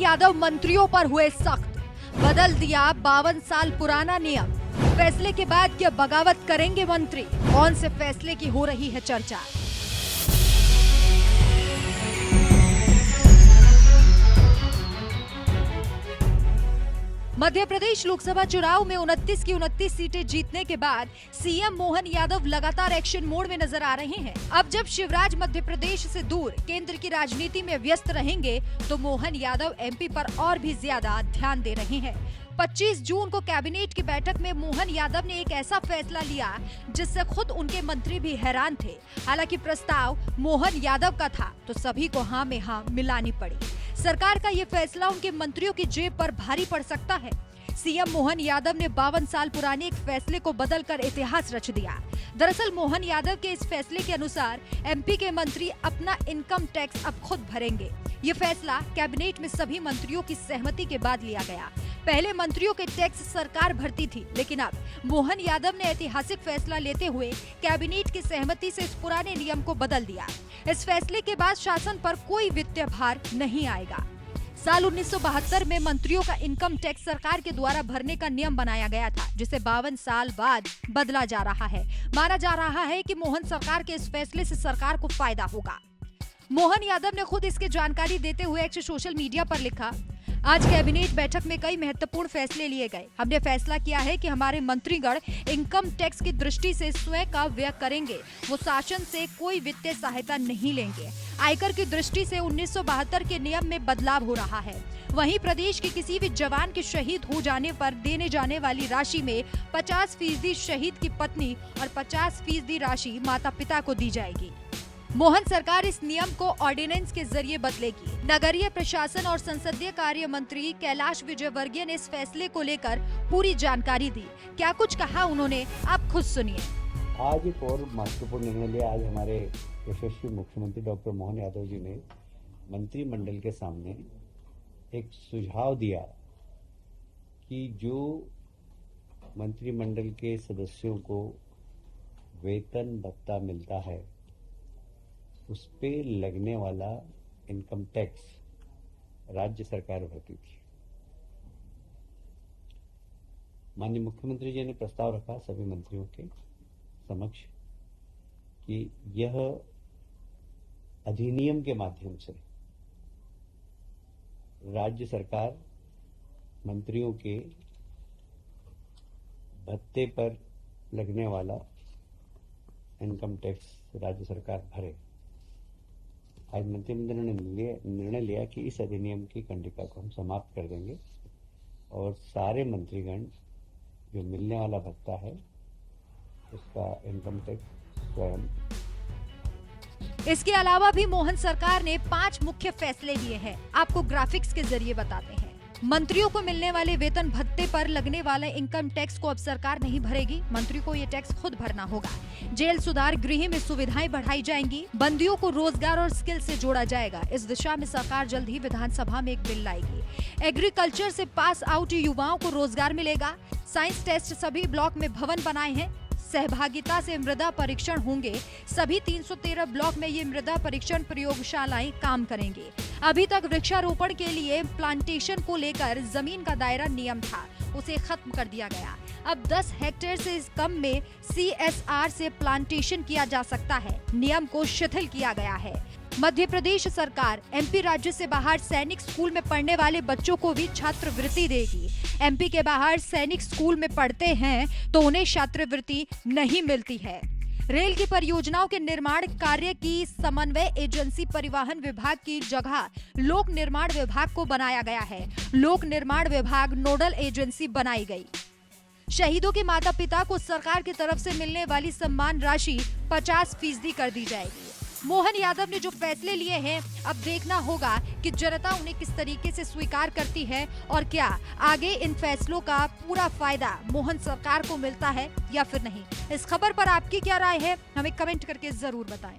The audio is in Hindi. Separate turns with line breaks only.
यादव मंत्रियों पर हुए सख्त, बदल दिया 52 साल पुराना नियम। फैसले के बाद क्या बगावत करेंगे मंत्री? कौन से फैसले की हो रही है चर्चा? मध्य प्रदेश लोकसभा चुनाव में 29 की 29 सीटें जीतने के बाद सीएम मोहन यादव लगातार एक्शन मोड में नजर आ रहे हैं। अब जब शिवराज मध्य प्रदेश से दूर केंद्र की राजनीति में व्यस्त रहेंगे, तो मोहन यादव एमपी पर और भी ज्यादा ध्यान दे रहे हैं। 25 जून को कैबिनेट की बैठक में मोहन यादव ने एक ऐसा फैसला लिया जिससे खुद उनके मंत्री भी हैरान थे। हालांकि प्रस्ताव मोहन यादव का था, तो सभी को हाँ में हाँ मिलानी पड़ी। सरकार का ये फैसला उनके मंत्रियों की जेब पर भारी पड़ सकता है। सीएम मोहन यादव ने 52 साल पुराने एक फैसले को बदलकर इतिहास रच दिया। दरअसल मोहन यादव के इस फैसले के अनुसार एमपी के मंत्री अपना इनकम टैक्स अब खुद भरेंगे। ये फैसला कैबिनेट में सभी मंत्रियों की सहमति के बाद लिया गया। पहले मंत्रियों के टैक्स सरकार भरती थी, लेकिन अब मोहन यादव ने ऐतिहासिक फैसला लेते हुए कैबिनेट की सहमति से इस पुराने नियम को बदल दिया। इस फैसले के बाद शासन पर कोई वित्तीय भार नहीं आएगा। साल 1972 में मंत्रियों का इनकम टैक्स सरकार के द्वारा भरने का नियम बनाया गया था, जिसे 52 साल बाद बदला जा रहा है। माना जा रहा है कि मोहन सरकार के इस फैसले से सरकार को फायदा होगा। मोहन यादव ने खुद इसकी जानकारी देते हुए एक्स सोशल मीडिया पर लिखा, आज कैबिनेट बैठक में कई महत्वपूर्ण फैसले लिए गए। हमने फैसला किया है कि हमारे मंत्रीगण इनकम टैक्स की दृष्टि से स्वयं का व्यय करेंगे। वो शासन से कोई वित्तीय सहायता नहीं लेंगे। आयकर की दृष्टि से 1972 के नियम में बदलाव हो रहा है। वहीं प्रदेश के किसी भी जवान के शहीद हो जाने पर देने जाने वाली राशि में 50% शहीद की पत्नी और 50% राशि माता पिता को दी जाएगी। मोहन सरकार इस नियम को ऑर्डिनेंस के जरिए बदलेगी। नगरीय प्रशासन और संसदीय कार्य मंत्री कैलाश विजयवर्गीय ने इस फैसले को लेकर पूरी जानकारी दी। क्या कुछ कहा उन्होंने, आप खुद सुनिए।
आज एक और महत्वपूर्ण निर्णय लिया। आज हमारे यशस्वी मुख्यमंत्री डॉक्टर मोहन यादव जी ने मंत्रिमंडल के सामने एक सुझाव दिया कि जो मंत्रिमंडल के सदस्यों को वेतन भत्ता मिलता है, उस पे लगने वाला इनकम टैक्स राज्य सरकार भरती थी। माननीय मुख्यमंत्री जी ने प्रस्ताव रखा सभी मंत्रियों के समक्ष कि यह अधिनियम के माध्यम से राज्य सरकार मंत्रियों के भत्ते पर लगने वाला इनकम टैक्स राज्य सरकार भरे। आज मंत्रिमंडल ने निर्णय लिया कि इस अधिनियम की कंडिका को हम समाप्त कर देंगे और सारे मंत्रीगण जो मिलने वाला भत्ता है उसका इनकम टैक्स स्वयं।
इसके अलावा भी मोहन सरकार ने 5 मुख्य फैसले लिए हैं। आपको ग्राफिक्स के जरिए बताते हैं। मंत्रियों को मिलने वाले वेतन भत्ते पर लगने वाले इनकम टैक्स को अब सरकार नहीं भरेगी। मंत्री को ये टैक्स खुद भरना होगा। जेल सुधार गृह में सुविधाएं बढ़ाई जाएंगी। बंदियों को रोजगार और स्किल से जोड़ा जाएगा। इस दिशा में सरकार जल्द ही विधानसभा में एक बिल लाएगी। एग्रीकल्चर से पास आउट युवाओं को रोजगार मिलेगा। साइंस टेस्ट सभी ब्लॉक में भवन बनाए हैं। सहभागिता से मृदा परीक्षण होंगे। सभी 313 ब्लॉक में ये मृदा परीक्षण प्रयोगशालाएं काम करेंगे। अभी तक वृक्षारोपण के लिए प्लांटेशन को लेकर जमीन का दायरा नियम था, उसे खत्म कर दिया गया। अब 10 हेक्टेयर से कम में CSR से प्लांटेशन किया जा सकता है। नियम को शिथिल किया गया है। मध्य प्रदेश सरकार एमपी राज्य से बाहर सैनिक स्कूल में पढ़ने वाले बच्चों को भी छात्रवृत्ति देगी। एमपी के बाहर सैनिक स्कूल में पढ़ते हैं तो उन्हें छात्रवृत्ति नहीं मिलती है। रेल की परियोजनाओं के निर्माण कार्य की समन्वय एजेंसी परिवहन विभाग की जगह लोक निर्माण विभाग को बनाया गया है। लोक निर्माण विभाग नोडल एजेंसी बनाई गई। शहीदों के माता पिता को सरकार की तरफ से मिलने वाली सम्मान राशि 50% कर दी जाएगी। मोहन यादव ने जो फैसले लिए हैं, अब देखना होगा कि जनता उन्हें किस तरीके से स्वीकार करती है और क्या आगे इन फैसलों का पूरा फायदा मोहन सरकार को मिलता है या फिर नहीं। इस खबर पर आपकी क्या राय है, हमें कमेंट करके जरूर बताएं।